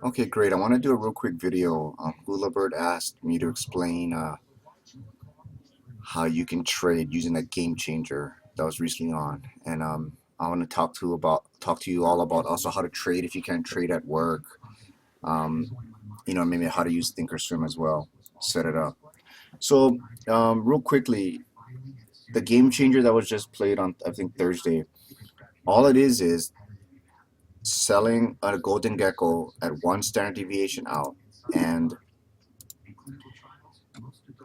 Okay, great. I want to do a real quick video. Bird asked me to explain how you can trade using a game changer that was recently on, and I want to talk to you all about also how to trade if you can't trade at work. Um, maybe how to use Thinkorswim as well. Set it up. So, real quickly, the game changer that was just played on I think Thursday. All it is selling a Golden Gecko at one standard deviation out and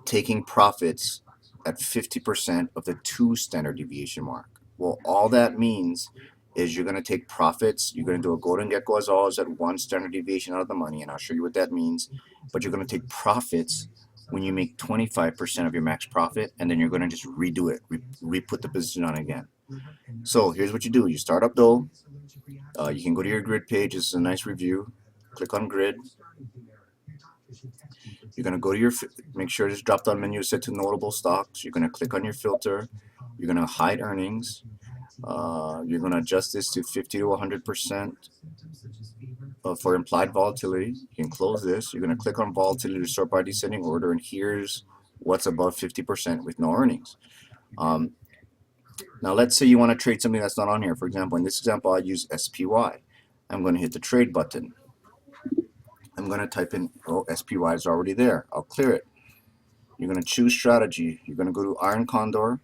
taking profits at 50% of the 2 standard deviation mark. Well, all that means is you're going to take profits. You're going to do a Golden Gecko as always at 1 standard deviation out of the money, and I'll show you what that means. But you're going to take profits when you make 25% of your max profit, and then you're going to just redo it, re-put the position on again. So here's what you do. You start up though. You can go to your grid page. This is a nice review. Click on grid. You're going to go to your, make sure this drop down menu is set to notable stocks. You're going to click on your filter. You're going to hide earnings. You're going to adjust this to 50 to 100% for implied volatility. You can close this. You're going to click on volatility to sort by descending order, and here's what's above 50% with no earnings. Now let's say you want to trade something that's not on here. For example, in this example, I use SPY. I'm going to hit the trade button. I'm going to type in, oh, SPY is already there. I'll clear it. You're going to choose strategy. You're going to go to Iron Condor.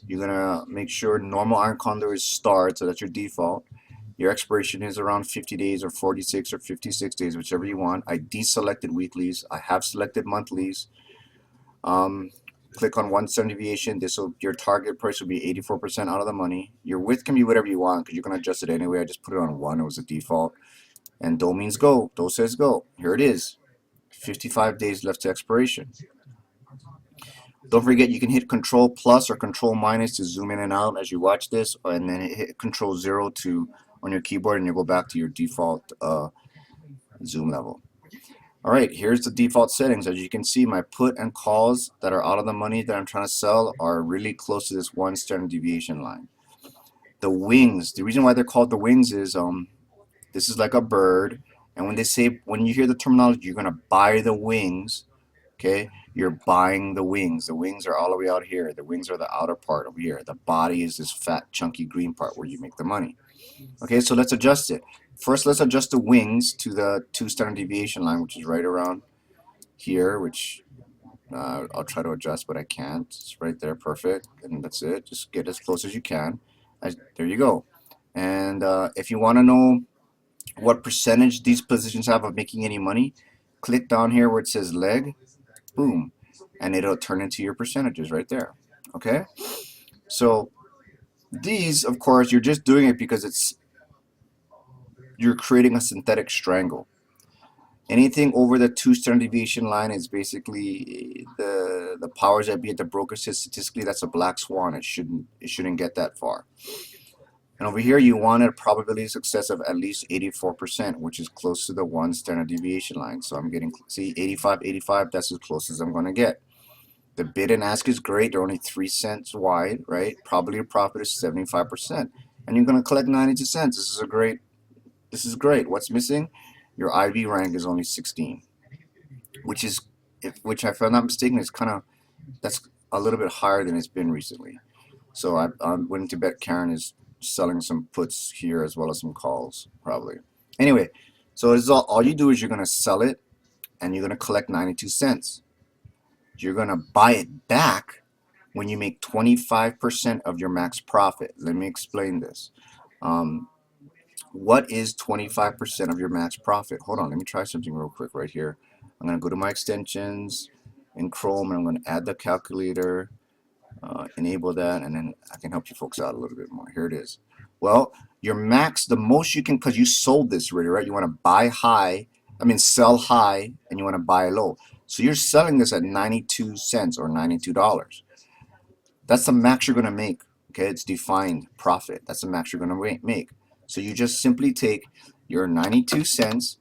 You're going to make sure normal Iron Condor is starred, so that's your default. Your expiration is around 50 days or 46 or 56 days, whichever you want. I deselected weeklies. I have selected monthlies. Click on 1 standard deviation. Your target price will be 84% out of the money. Your width can be whatever you want because you can adjust it anyway. I just put it on 1. It was a default. And Do means go. Do says go. Here it is. 55 days left to expiration. Don't forget you can hit Control plus or Control minus to zoom in and out as you watch this, and then hit Control 0 on your keyboard, and you'll go back to your default zoom level. All right, here's the default settings. As you can see, my put and calls that are out of the money that I'm trying to sell are really close to this 1 standard deviation line. The wings, the reason why they're called the wings is this is like a bird, and when you hear the terminology, you're gonna buy the wings. Okay, you're buying the wings. The wings are all the way out here. The wings are the outer part over here. The body is this fat, chunky green part where you make the money. Okay, so let's adjust it. First, let's adjust the wings to the 2 standard deviation line, which is right around here, which I'll try to adjust, but I can't. It's right there, perfect, and that's it. Just get as close as you can. There you go. And if you want to know what percentage these positions have of making any money, click down here where it says leg, boom, and it'll turn into your percentages right there. Okay, so these, of course, you're just doing it because you're creating a synthetic strangle. Anything over the 2 standard deviation line is basically the powers that be at the broker says statistically that's a black swan. It shouldn't get that far. And over here, you want a probability of success of at least 84%, which is close to the 1 standard deviation line. So I'm getting, see, 85, 85, that's as close as I'm going to get. The bid and ask is great. They're only 3 cents wide, right? Probability of profit is 75%. And you're going to collect 92 cents. This is great. What's missing? Your IB rank is only 16, which if I'm not mistaken, is that's a little bit higher than it's been recently. So I'm willing to bet Karen is selling some puts here as well as some calls, probably. Anyway, so this is all you do is you're going to sell it, and you're going to collect 92 cents. You're going to buy it back when you make 25% of your max profit. Let me explain this. What is 25% of your max profit? Hold on, let me try something real quick right here. I'm going to go to my extensions in Chrome, and I'm going to add the calculator, enable that, and then I can help you folks out a little bit more. Here it is. Well, your max, the most you can, because you sold this already, right? You want to buy high, sell high, and you want to buy low. So you're selling this at 92 cents or $92. That's the max you're going to make. Okay, it's defined profit. That's the max you're going to make. So you just simply take your 92 cents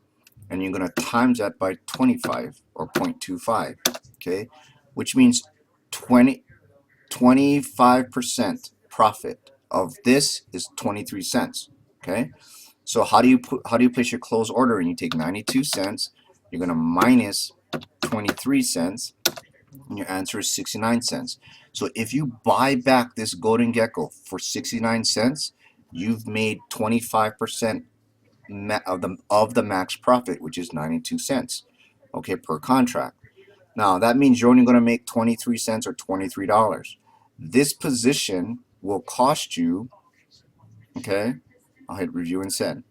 and you're going to times that by 25 or 0.25. Okay, which means 25% profit of this is 23 cents. Okay, So how do you place your close order? And you take 92 cents, you're gonna minus 23 cents, and your answer is 69 cents. So if you buy back this Golden Gecko for 69 cents, you've made 25% of the max profit, which is 92 cents, okay, per contract. Now that means you're only going to make 23 cents or $23. This position will cost you, okay, I'll hit review and send.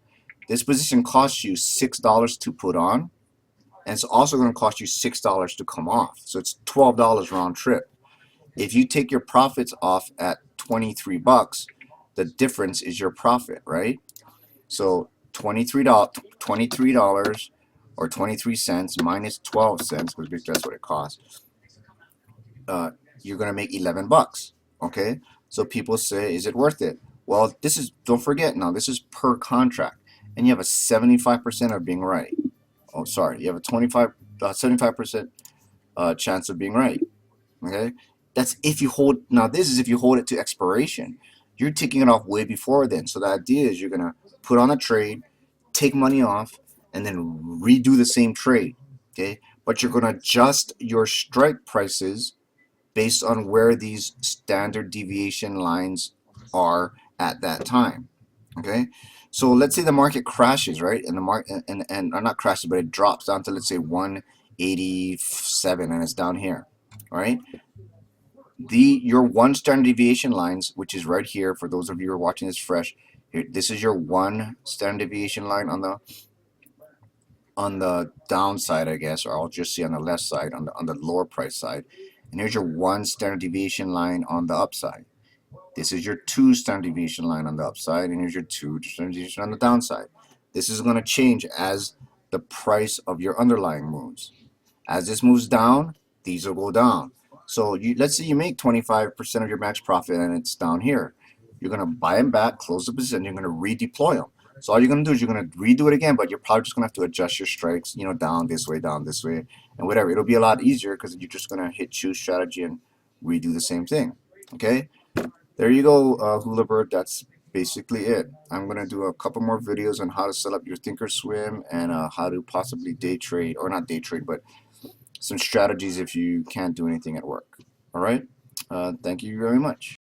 This position costs you $6 to put on, and it's also going to cost you $6 to come off. So it's $12 round trip. If you take your profits off at 23 bucks, the difference is your profit, right? So $23 or 23 cents minus 12 cents, because that's what it costs. You're gonna make 11 bucks. Okay, so people say, is it worth it? Well, this is, don't forget now, this is per contract, and you have a 75% of being right. Oh, sorry, you have a 75% chance of being right. Okay, that's if you hold. Now this is if you hold it to expiration. You're taking it off way before then. So the idea is you're gonna put on a trade, take money off, and then redo the same trade. Okay, but you're gonna adjust your strike prices based on where these standard deviation lines are at that time. Okay, so let's say the market crashes, right? And the market and or not crashes, but it drops down to, let's say, 187, and it's down here. All right, your one standard deviation lines, which is right here for those of you who are watching this fresh. Here, this is your one standard deviation line on the downside, I guess, or I'll just see on the left side, on the lower price side. And here's your one standard deviation line on the upside. This is your two standard deviation line on the upside, and here's your two standard deviation on the downside. This is going to change as the price of your underlying moves. As this moves down, these will go down. So let's say you make 25% of your max profit and it's down here. You're going to buy them back, close the position, you're going to redeploy them. So all you're going to do is you're going to redo it again, but you're probably just going to have to adjust your strikes, down this way, and whatever. It'll be a lot easier because you're just going to hit choose strategy and redo the same thing. Okay? There you go, Hula Bird. That's basically it. I'm going to do a couple more videos on how to set up your Thinkorswim and how to possibly day trade, or not day trade, but some strategies if you can't do anything at work. All right? Thank you very much.